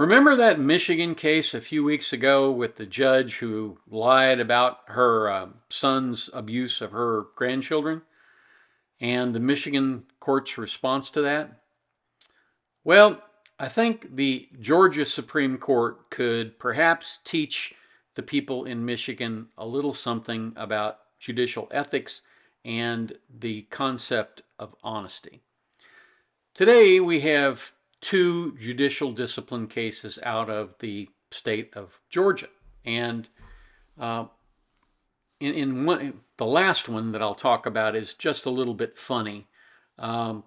Remember that Michigan case a few weeks ago with the judge who lied about her son's abuse of her grandchildren and the Michigan court's response to that? Well, I think the Georgia Supreme Court could perhaps teach the people in Michigan a little something about judicial ethics and the concept of honesty. Today we have two judicial discipline cases out of the state of Georgia. And uh, the last one that I'll talk about is just a little bit funny um,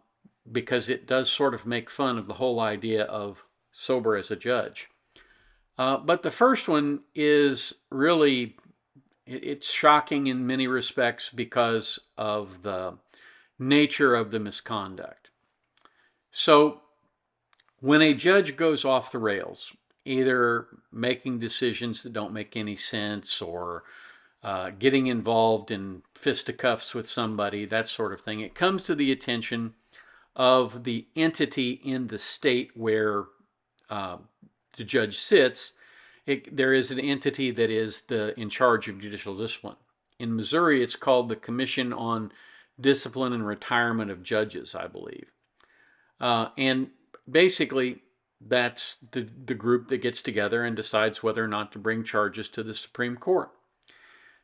because it does sort of make fun of the whole idea of sober as a judge. But the first one is really, it's shocking in many respects because of the nature of the misconduct. So when a judge goes off the rails, either making decisions that don't make any sense or getting involved in fisticuffs with somebody, that sort of thing, it comes to the attention of the entity in the state where the judge sits. There is an entity that is in charge of judicial discipline. In Missouri, it's called the Commission on Discipline and Retirement of Judges, I believe. And basically, that's the group that gets together and decides whether or not to bring charges to the Supreme Court.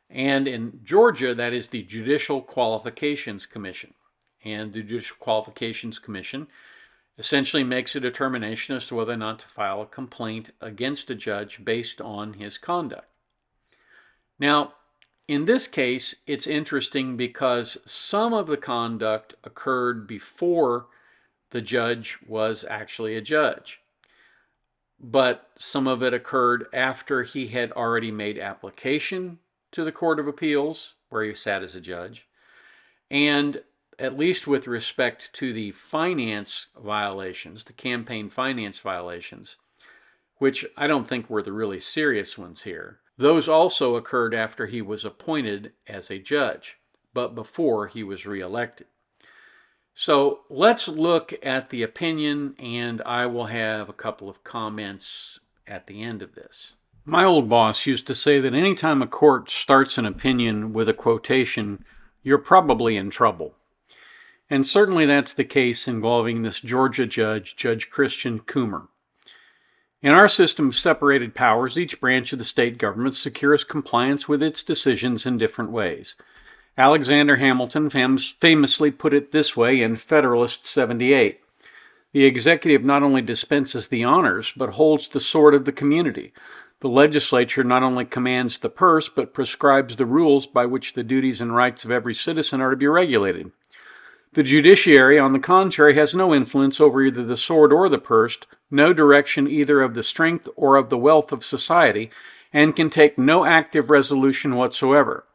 And in Georgia, that is the Judicial Qualifications Commission. And the Judicial Qualifications Commission essentially makes a determination as to whether or not to file a complaint against a judge based on his conduct. Now, in this case, it's interesting because some of the conduct occurred before the judge was actually a judge, but some of it occurred after he had already made application to the Court of Appeals, where he sat as a judge, and at least with respect to the finance violations, the campaign finance violations, which I don't think were the really serious ones here, those also occurred after he was appointed as a judge, but before he was reelected. So let's look at the opinion, and I will have a couple of comments at the end of this. My old boss used to say that anytime a court starts an opinion with a quotation, you're probably in trouble. And certainly that's the case involving this Georgia judge, Judge Christian Coomer. In our system of separated powers, each branch of the state government secures compliance with its decisions in different ways. Alexander Hamilton famously put it this way in Federalist 78. The executive not only dispenses the honors, but holds the sword of the community. The legislature not only commands the purse, but prescribes the rules by which the duties and rights of every citizen are to be regulated. The judiciary, on the contrary, has no influence over either the sword or the purse, no direction either of the strength or of the wealth of society, and can take no active resolution whatsoever.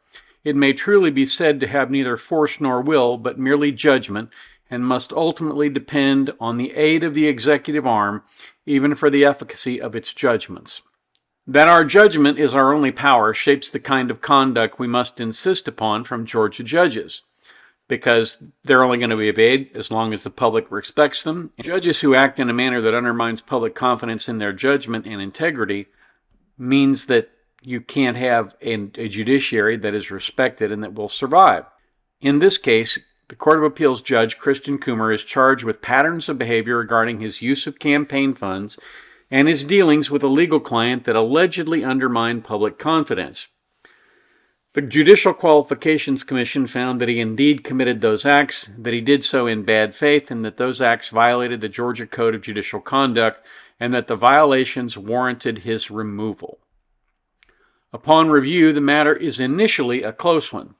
It may truly be said to have neither force nor will, but merely judgment, and must ultimately depend on the aid of the executive arm, even for the efficacy of its judgments. That our judgment is our only power shapes the kind of conduct we must insist upon from Georgia judges, because they're only going to be obeyed as long as the public respects them. Judges who act in a manner that undermines public confidence in their judgment and integrity means that you can't have a judiciary that is respected and that will survive. In this case, the Court of Appeals Judge Christian Coomer is charged with patterns of behavior regarding his use of campaign funds and his dealings with a legal client that allegedly undermined public confidence. The Judicial Qualifications Commission found that he indeed committed those acts, that he did so in bad faith, and that those acts violated the Georgia Code of Judicial Conduct, and that the violations warranted his removal. Upon review, the matter is initially a close one.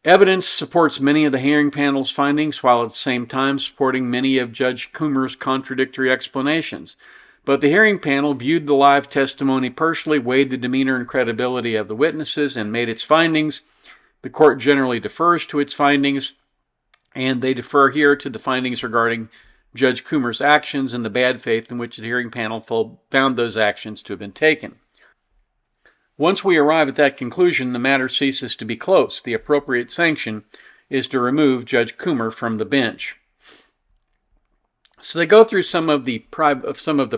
Evidence supports many of the hearing panel's findings, while at the same time supporting many of Judge Coomer's contradictory explanations. But the hearing panel viewed the live testimony personally, weighed the demeanor and credibility of the witnesses, and made its findings. The court generally defers to its findings, and they defer here to the findings regarding Judge Coomer's actions and the bad faith in which the hearing panel found those actions to have been taken. Once we arrive at that conclusion, the matter ceases to be close. The appropriate sanction is to remove Judge Coomer from the bench. So they go through some of the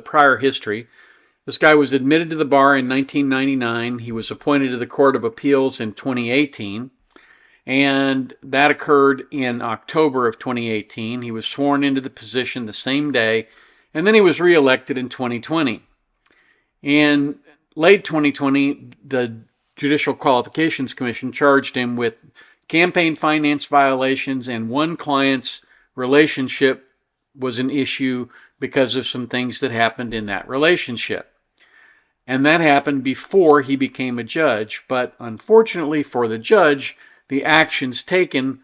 prior history. This guy was admitted to the bar in 1999. He was appointed to the Court of Appeals in 2018, and that occurred in October of 2018. He was sworn into the position the same day, and then he was reelected in 2020. In late 2020, the Judicial Qualifications Commission charged him with campaign finance violations, and one client's relationship was an issue because of some things that happened in that relationship. And that happened before he became a judge, but unfortunately for the judge, the actions taken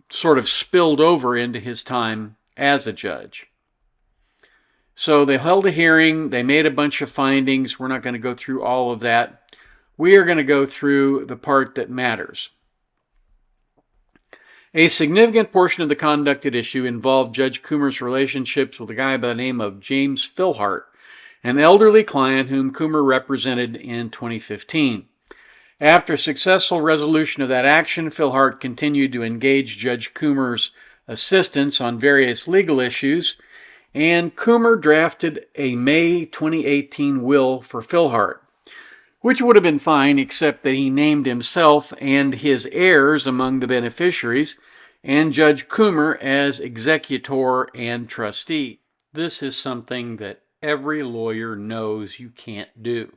sort of spilled over into his time as a judge. So they held a hearing, they made a bunch of findings. We're not going to go through all of that. We are going to go through the part that matters. A significant portion of the conduct at issue involved Judge Coomer's relationships with a guy by the name of James Philhart, an elderly client whom Coomer represented in 2015. After successful resolution of that action, Philhart continued to engage Judge Coomer's assistance on various legal issues, and Coomer drafted a May 2018 will for Philhart, which would have been fine except that he named himself and his heirs among the beneficiaries, and Judge Coomer as executor and trustee. This is something that every lawyer knows you can't do.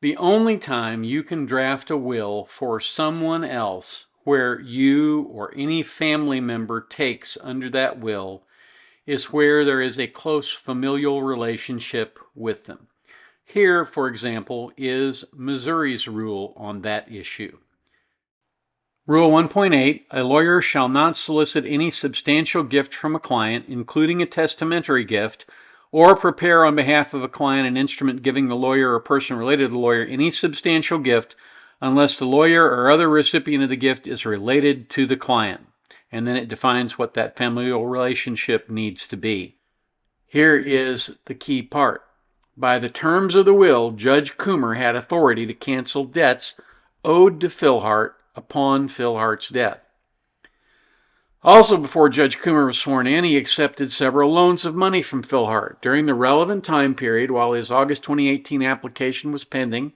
The only time you can draft a will for someone else where you or any family member takes under that will is where there is a close familial relationship with them. Here, for example, is Missouri's rule on that issue. Rule 1.8, a lawyer shall not solicit any substantial gift from a client, including a testamentary gift, or prepare on behalf of a client an instrument giving the lawyer or person related to the lawyer any substantial gift unless the lawyer or other recipient of the gift is related to the client. And then it defines what that familial relationship needs to be. Here is the key part. By the terms of the will, Judge Coomer had authority to cancel debts owed to Philhart upon Philhart's death. Also, before Judge Coomer was sworn in, he accepted several loans of money from Philhart. During the relevant time period, while his August 2018 application was pending,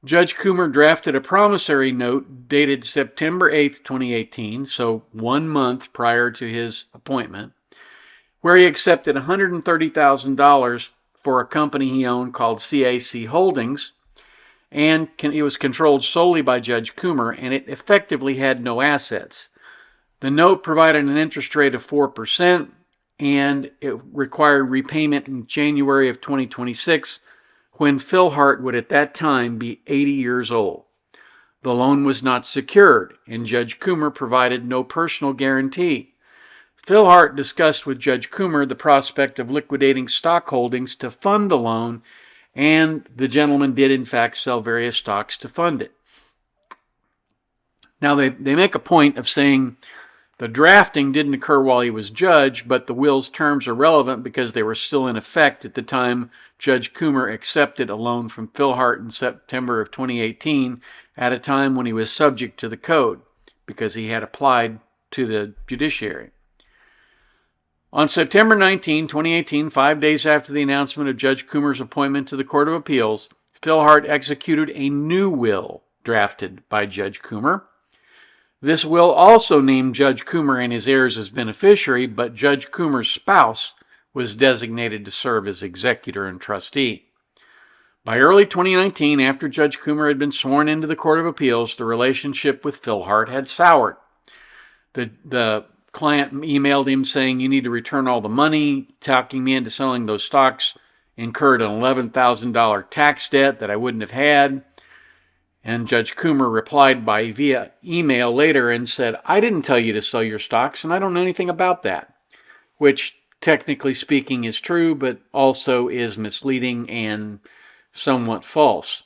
Judge Coomer drafted a promissory note dated September 8, 2018, so 1 month prior to his appointment, where he accepted $130,000 for a company he owned called CAC Holdings, and it was controlled solely by Judge Coomer, and it effectively had no assets. The note provided an interest rate of 4%, and it required repayment in January of 2026, when Philhart would at that time be 80 years old. The loan was not secured, and Judge Coomer provided no personal guarantee. Philhart discussed with Judge Coomer the prospect of liquidating stock holdings to fund the loan, and the gentleman did in fact sell various stocks to fund it. Now they make a point of saying the drafting didn't occur while he was judge, but the will's terms are relevant because they were still in effect at the time Judge Coomer accepted a loan from Philhart in September of 2018 at a time when he was subject to the code because he had applied to the judiciary. On September 19, 2018, 5 days after the announcement of Judge Coomer's appointment to the Court of Appeals, Philhart executed a new will drafted by Judge Coomer. This will also named Judge Coomer and his heirs as beneficiary, but Judge Coomer's spouse was designated to serve as executor and trustee. By early 2019, after Judge Coomer had been sworn into the Court of Appeals, the relationship with Philhart had soured. The client emailed him saying, "You need to return all the money," talking me into selling those stocks, incurred an $11,000 tax debt that I wouldn't have had. And Judge Coomer replied via email later and said, "I didn't tell you to sell your stocks, and I don't know anything about that," which technically speaking is true, but also is misleading and somewhat false.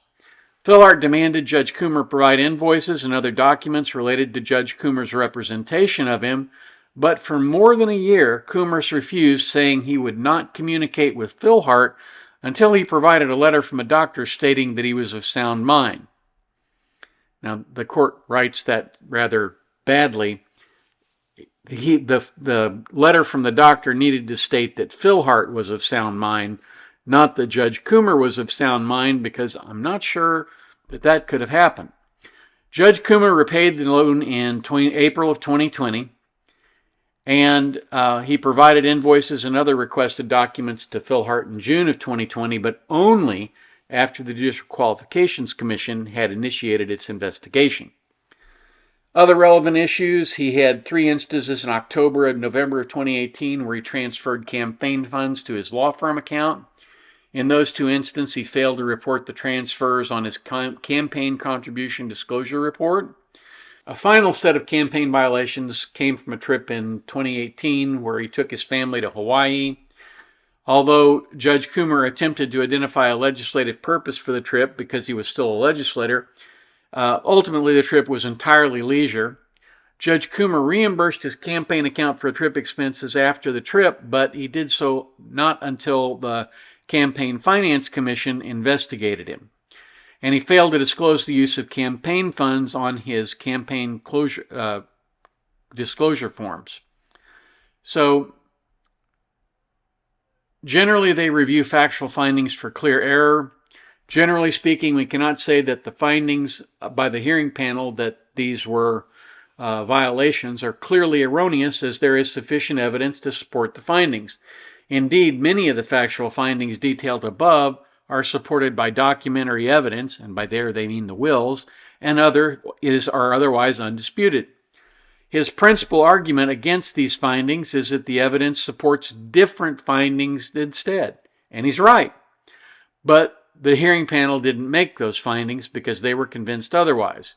Philhart demanded Judge Coomer provide invoices and other documents related to Judge Coomer's representation of him, but for more than a year, Coomer refused, saying he would not communicate with Philhart until he provided a letter from a doctor stating that he was of sound mind. Now, the court writes that rather badly. the letter from the doctor needed to state that Philhart was of sound mind, not that Judge Coomer was of sound mind, because I'm not sure that could have happened. Judge Coomer repaid the loan in April of 2020, and he provided invoices and other requested documents to Philhart in June of 2020, but only after the Judicial Qualifications Commission had initiated its investigation. Other relevant issues: he had 3 instances in October and November of 2018 where he transferred campaign funds to his law firm account. In those 2 instances, he failed to report the transfers on his campaign contribution disclosure report. A final set of campaign violations came from a trip in 2018 where he took his family to Hawaii. Although Judge Coomer attempted to identify a legislative purpose for the trip because he was still a legislator, ultimately the trip was entirely leisure. Judge Coomer reimbursed his campaign account for trip expenses after the trip, but he did so not until the Campaign Finance Commission investigated him. And he failed to disclose the use of campaign funds on his campaign disclosure forms. So, generally, they review factual findings for clear error. Generally speaking, we cannot say that the findings by the hearing panel that these were violations are clearly erroneous, as there is sufficient evidence to support the findings. Indeed, many of the factual findings detailed above are supported by documentary evidence, and by there they mean the wills, and are otherwise undisputed. His principal argument against these findings is that the evidence supports different findings instead, and he's right. But the hearing panel didn't make those findings because they were convinced otherwise.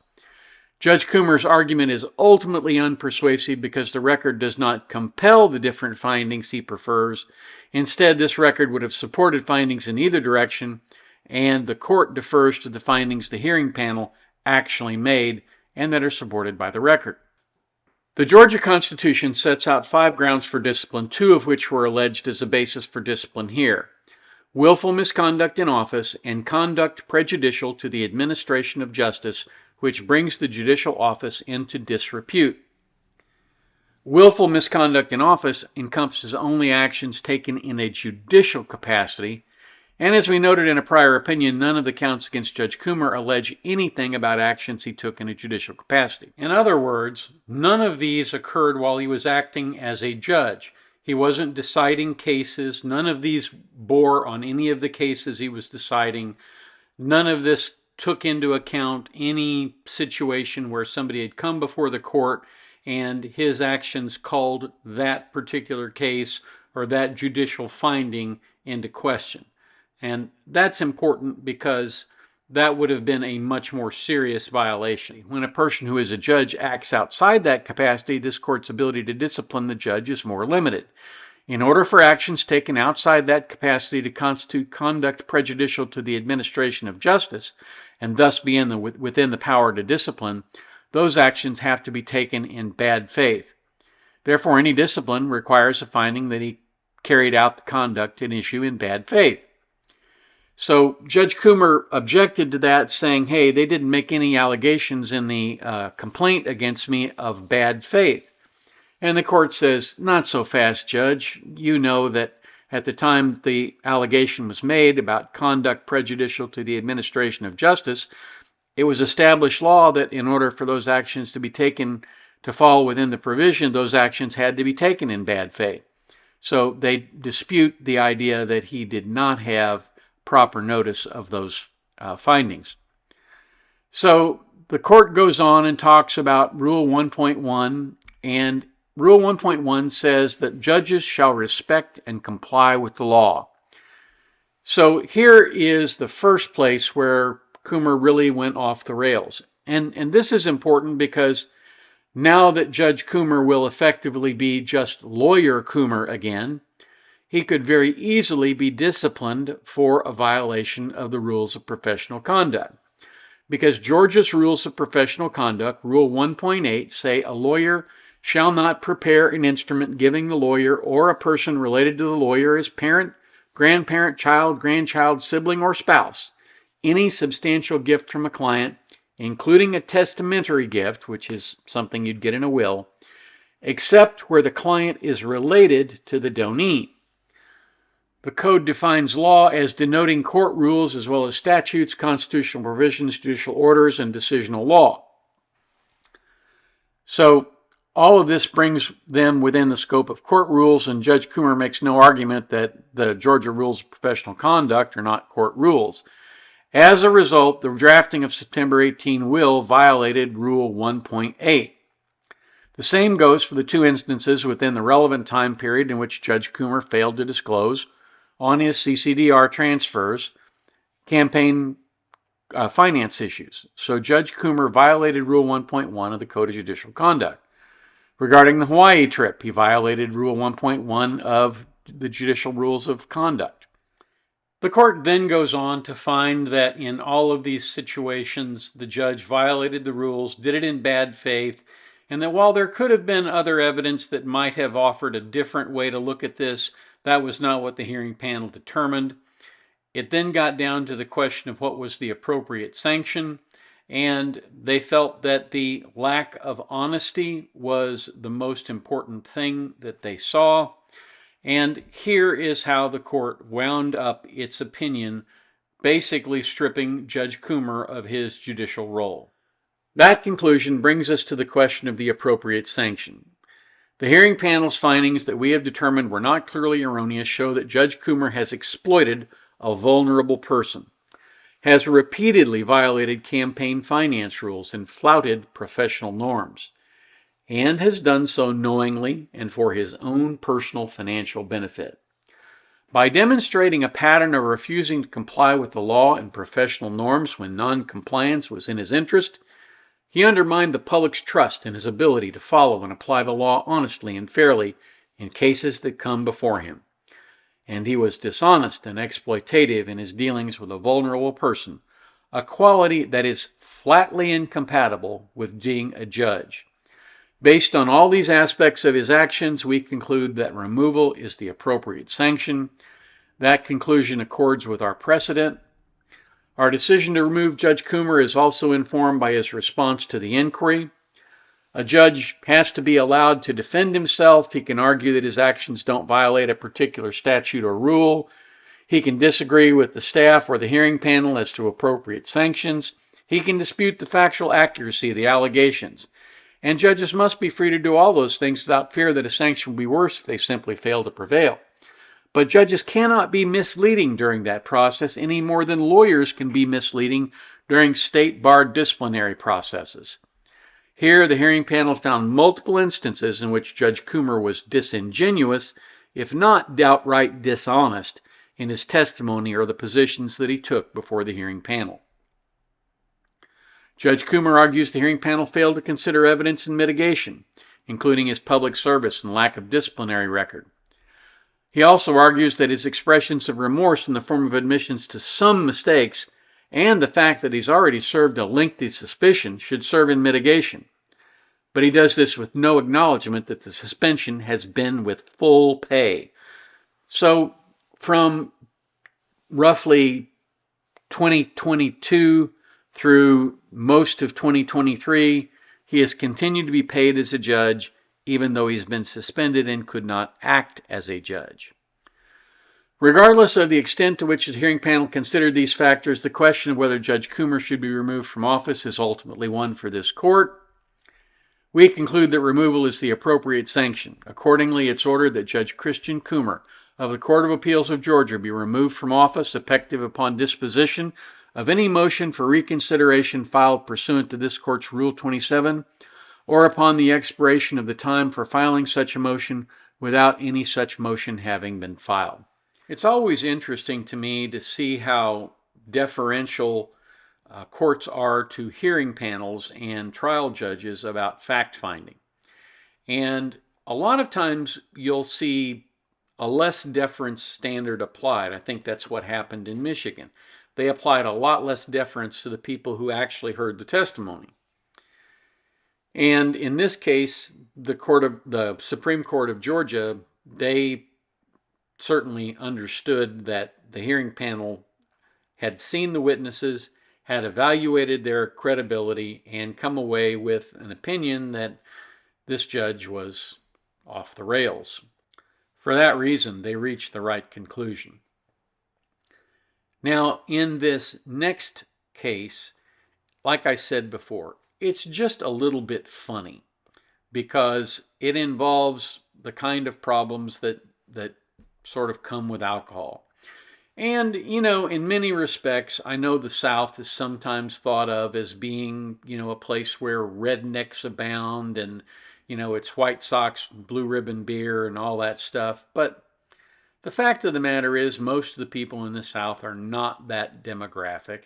Judge Coomer's argument is ultimately unpersuasive because the record does not compel the different findings he prefers. Instead, this record would have supported findings in either direction, and the court defers to the findings the hearing panel actually made and that are supported by the record. The Georgia Constitution sets out 5 grounds for discipline, 2 of which were alleged as a basis for discipline here: willful misconduct in office and conduct prejudicial to the administration of justice, which brings the judicial office into disrepute. Willful misconduct in office encompasses only actions taken in a judicial capacity, and as we noted in a prior opinion, none of the counts against Judge Coomer allege anything about actions he took in a judicial capacity. In other words, none of these occurred while he was acting as a judge. He wasn't deciding cases. None of these bore on any of the cases he was deciding. None of this took into account any situation where somebody had come before the court and his actions called that particular case or that judicial finding into question. And that's important because that would have been a much more serious violation. When a person who is a judge acts outside that capacity, this court's ability to discipline the judge is more limited. In order for actions taken outside that capacity to constitute conduct prejudicial to the administration of justice, and thus be within the power to discipline, those actions have to be taken in bad faith. Therefore, any discipline requires a finding that he carried out the conduct at issue in bad faith. So Judge Coomer objected to that, saying, hey, they didn't make any allegations in the complaint against me of bad faith. And the court says, not so fast, Judge. You know that at the time the allegation was made about conduct prejudicial to the administration of justice, it was established law that in order for those actions to be taken to fall within the provision, those actions had to be taken in bad faith. So they dispute the idea that he did not have proper notice of those findings. So the court goes on and talks about Rule 1.1, and Rule 1.1 says that judges shall respect and comply with the law. So here is the first place where Coomer really went off the rails. And this is important because now that Judge Coomer will effectively be just Lawyer Coomer again, he could very easily be disciplined for a violation of the rules of professional conduct. Because Georgia's rules of professional conduct, Rule 1.8, say a lawyer shall not prepare an instrument giving the lawyer or a person related to the lawyer as parent, grandparent, child, grandchild, sibling, or spouse any substantial gift from a client, including a testamentary gift, which is something you'd get in a will, except where the client is related to the donee. The Code defines law as denoting court rules as well as statutes, constitutional provisions, judicial orders, and decisional law. So all of this brings them within the scope of court rules, and Judge Coomer makes no argument that the Georgia Rules of Professional Conduct are not court rules. As a result, the drafting of September 18 will violated Rule 1.8. The same goes for the two instances within the relevant time period in which Judge Coomer failed to disclose on his CCDR transfers campaign finance issues. So Judge Coomer violated Rule 1.1 of the Code of Judicial Conduct. Regarding the Hawaii trip, he violated Rule 1.1 of the Judicial Rules of Conduct. The court then goes on to find that in all of these situations, the judge violated the rules, did it in bad faith, and that while there could have been other evidence that might have offered a different way to look at this, that was not what the hearing panel determined. It then got down to the question of what was the appropriate sanction, and they felt that the lack of honesty was the most important thing that they saw. And here is how the court wound up its opinion, basically stripping Judge Coomer of his judicial role. That conclusion brings us to the question of the appropriate sanction. The hearing panel's findings that we have determined were not clearly erroneous show that Judge Coomer has exploited a vulnerable person, has repeatedly violated campaign finance rules and flouted professional norms, and has done so knowingly and for his own personal financial benefit. By demonstrating a pattern of refusing to comply with the law and professional norms when non-compliance was in his interest, he undermined the public's trust in his ability to follow and apply the law honestly and fairly in cases that come before him. And he was dishonest and exploitative in his dealings with a vulnerable person, a quality that is flatly incompatible with being a judge. Based on all these aspects of his actions, we conclude that removal is the appropriate sanction. That conclusion accords with our precedent. Our decision to remove Judge Coomer is also informed by his response to the inquiry. A judge has to be allowed to defend himself. He can argue that his actions don't violate a particular statute or rule. He can disagree with the staff or the hearing panel as to appropriate sanctions. He can dispute the factual accuracy of the allegations. And judges must be free to do all those things without fear that a sanction will be worse if they simply fail to prevail. But judges cannot be misleading during that process any more than lawyers can be misleading during state-barred disciplinary processes. Here, the hearing panel found multiple instances in which Judge Coomer was disingenuous, if not outright dishonest, in his testimony or the positions that he took before the hearing panel. Judge Coomer argues the hearing panel failed to consider evidence in mitigation, including his public service and lack of disciplinary record. He also argues that his expressions of remorse in the form of admissions to some mistakes and the fact that he's already served a lengthy suspicion should serve in mitigation. But he does this with no acknowledgement that the suspension has been with full pay. So from roughly 2022 through most of 2023, he has continued to be paid as a judge, even though he's been suspended and could not act as a judge. Regardless of the extent to which the hearing panel considered these factors, the question of whether Judge Coomer should be removed from office is ultimately one for this court. We conclude that removal is the appropriate sanction. Accordingly, it's ordered that Judge Christian Coomer of the Court of Appeals of Georgia be removed from office effective upon disposition of any motion for reconsideration filed pursuant to this court's Rule 27 or upon the expiration of the time for filing such a motion without any such motion having been filed. It's always interesting to me to see how deferential courts are to hearing panels and trial judges about fact-finding. And a lot of times you'll see a less deference standard applied. I think that's what happened in Michigan. They applied a lot less deference to the people who actually heard the testimony. And in this case, the Supreme Court of Georgia, they certainly understood that the hearing panel had seen the witnesses, had evaluated their credibility, and come away with an opinion that this judge was off the rails. For that reason, they reached the right conclusion. Now, in this next case, like I said before, it's just a little bit funny because it involves the kind of problems that sort of come with alcohol. And, in many respects, I know the South is sometimes thought of as being, a place where rednecks abound and, it's White Sox, Blue Ribbon beer and all that stuff. But the fact of the matter is most of the people in the South are not that demographic.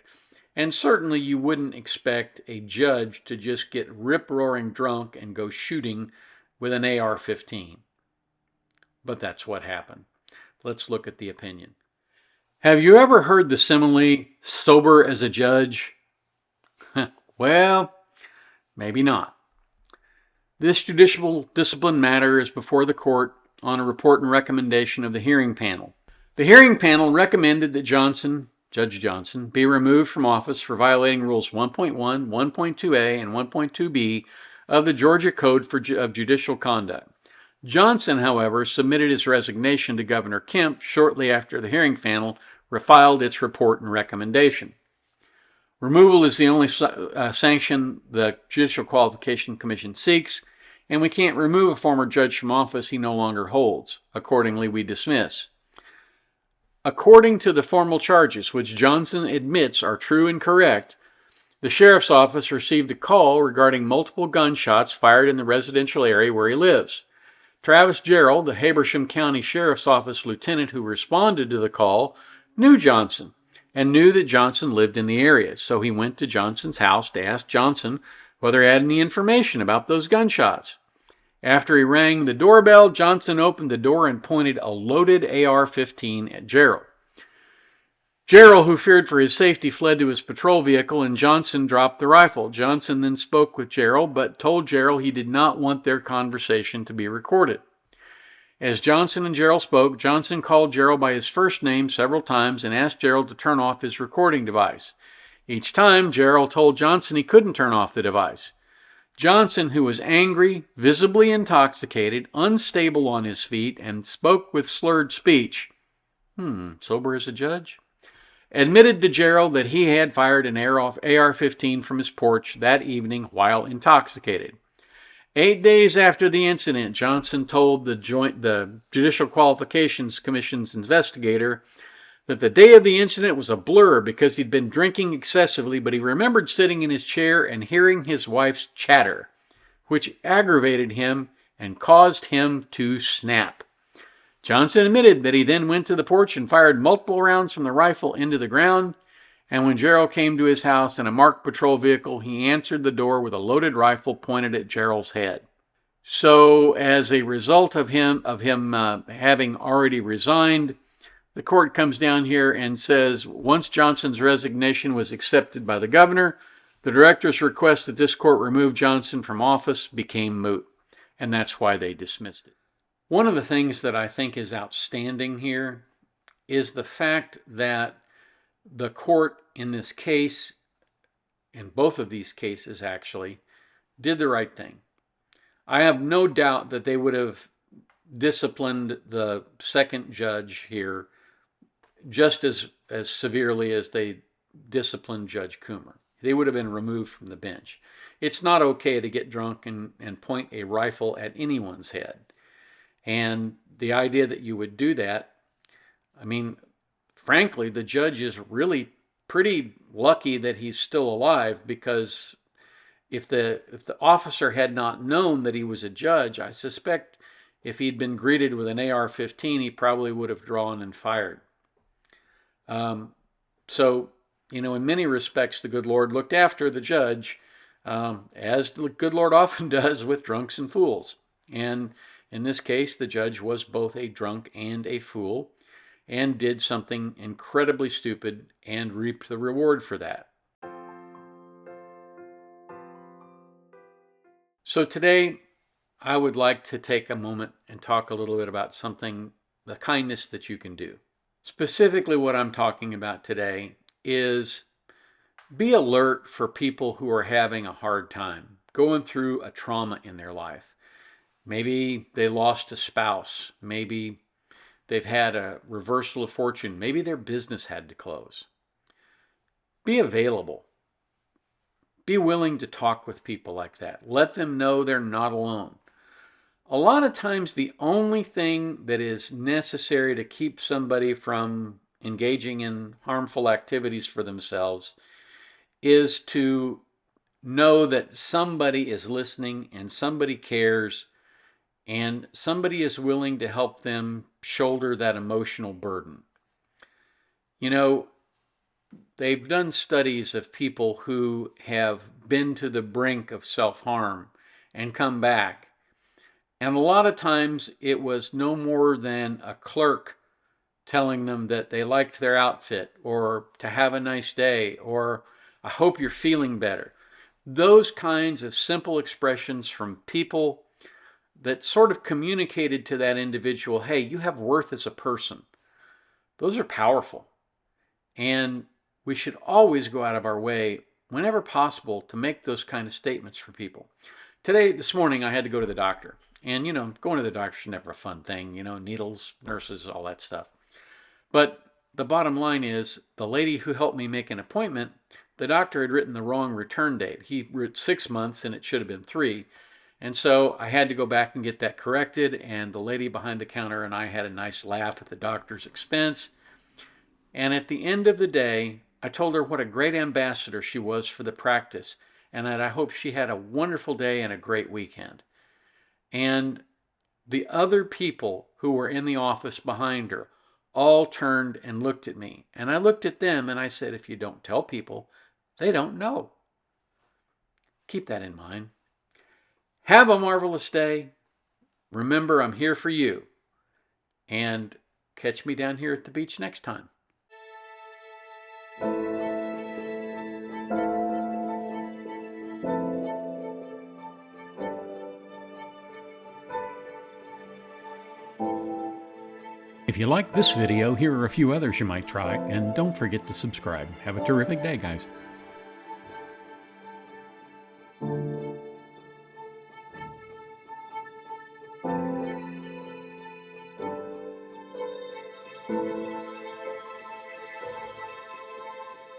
And certainly you wouldn't expect a judge to just get rip-roaring drunk and go shooting with an AR-15. But that's what happened. Let's look at the opinion. Have you ever heard the simile, sober as a judge? Well, maybe not. This judicial discipline matter is before the court on a report and recommendation of the hearing panel. The hearing panel recommended that Judge Johnson, be removed from office for violating Rules 1.1, 1.2a, and 1.2b of the Georgia Code of Judicial Conduct. Johnson, however, submitted his resignation to Governor Kemp shortly after the hearing panel refiled its report and recommendation. Removal is the only sanction the Judicial Qualification Commission seeks, and we can't remove a former judge from office he no longer holds. Accordingly, we dismiss. According to the formal charges, which Johnson admits are true and correct, the sheriff's office received a call regarding multiple gunshots fired in the residential area where he lives. Travis Gerald, the Habersham County Sheriff's Office lieutenant who responded to the call, knew Johnson and knew that Johnson lived in the area, so he went to Johnson's house to ask Johnson whether he had any information about those gunshots. After he rang the doorbell, Johnson opened the door and pointed a loaded AR-15 at Gerald. Gerald, who feared for his safety, fled to his patrol vehicle and Johnson dropped the rifle. Johnson then spoke with Gerald, but told Gerald he did not want their conversation to be recorded. As Johnson and Gerald spoke, Johnson called Gerald by his first name several times and asked Gerald to turn off his recording device. Each time, Gerald told Johnson he couldn't turn off the device. Johnson, who was angry, visibly intoxicated, unstable on his feet, and spoke with slurred speech, sober as a judge, admitted to Gerald that he had fired an AR-15 from his porch that evening while intoxicated. 8 days after the incident, Johnson told the Judicial Qualifications Commission's investigator that the day of the incident was a blur because he'd been drinking excessively, but he remembered sitting in his chair and hearing his wife's chatter, which aggravated him and caused him to snap. Johnson admitted that he then went to the porch and fired multiple rounds from the rifle into the ground, and when Gerald came to his house in a marked patrol vehicle, he answered the door with a loaded rifle pointed at Gerald's head. So, as a result of him having already resigned, the court comes down here and says, once Johnson's resignation was accepted by the governor, the director's request that this court remove Johnson from office became moot, and that's why they dismissed it. One of the things that I think is outstanding here is the fact that the court in this case, in both of these cases actually, did the right thing. I have no doubt that they would have disciplined the second judge here just as severely as they disciplined Judge Coomer. They would have been removed from the bench. It's not okay to get drunk and point a rifle at anyone's head. And the idea that you would do that, frankly, the judge is really pretty lucky that he's still alive, because if the officer had not known that he was a judge, I suspect if he'd been greeted with an AR-15, he probably would have drawn and fired. So, in many respects, the good Lord looked after the judge, as the good Lord often does with drunks and fools. And in this case, the judge was both a drunk and a fool, and did something incredibly stupid and reaped the reward for that. So today, I would like to take a moment and talk a little bit about the kindness that you can do. Specifically, what I'm talking about today is be alert for people who are having a hard time, going through a trauma in their life. Maybe they lost a spouse. Maybe they've had a reversal of fortune. Maybe their business had to close. Be available. Be willing to talk with people like that. Let them know they're not alone. A lot of times, the only thing that is necessary to keep somebody from engaging in harmful activities for themselves is to know that somebody is listening and somebody cares and somebody is willing to help them shoulder that emotional burden. You know, they've done studies of people who have been to the brink of self-harm and come back. And a lot of times it was no more than a clerk telling them that they liked their outfit or to have a nice day or I hope you're feeling better. Those kinds of simple expressions from people that sort of communicated to that individual, hey, you have worth as a person. Those are powerful. And we should always go out of our way, whenever possible, to make those kind of statements for people. This morning, I had to go to the doctor. And, going to the doctor is never a fun thing, needles, nurses, all that stuff. But the bottom line is, the lady who helped me make an appointment, the doctor had written the wrong return date. He wrote 6 months and it should have been 3. And so I had to go back and get that corrected, and the lady behind the counter and I had a nice laugh at the doctor's expense. And at the end of the day, I told her what a great ambassador she was for the practice, and that I hope she had a wonderful day and a great weekend. And the other people who were in the office behind her all turned and looked at me. And I looked at them and I said, if you don't tell people, they don't know. Keep that in mind. Have a marvelous day. Remember, I'm here for you. And catch me down here at the beach next time. If you like this video, here are a few others you might try, and don't forget to subscribe. Have a terrific day, guys.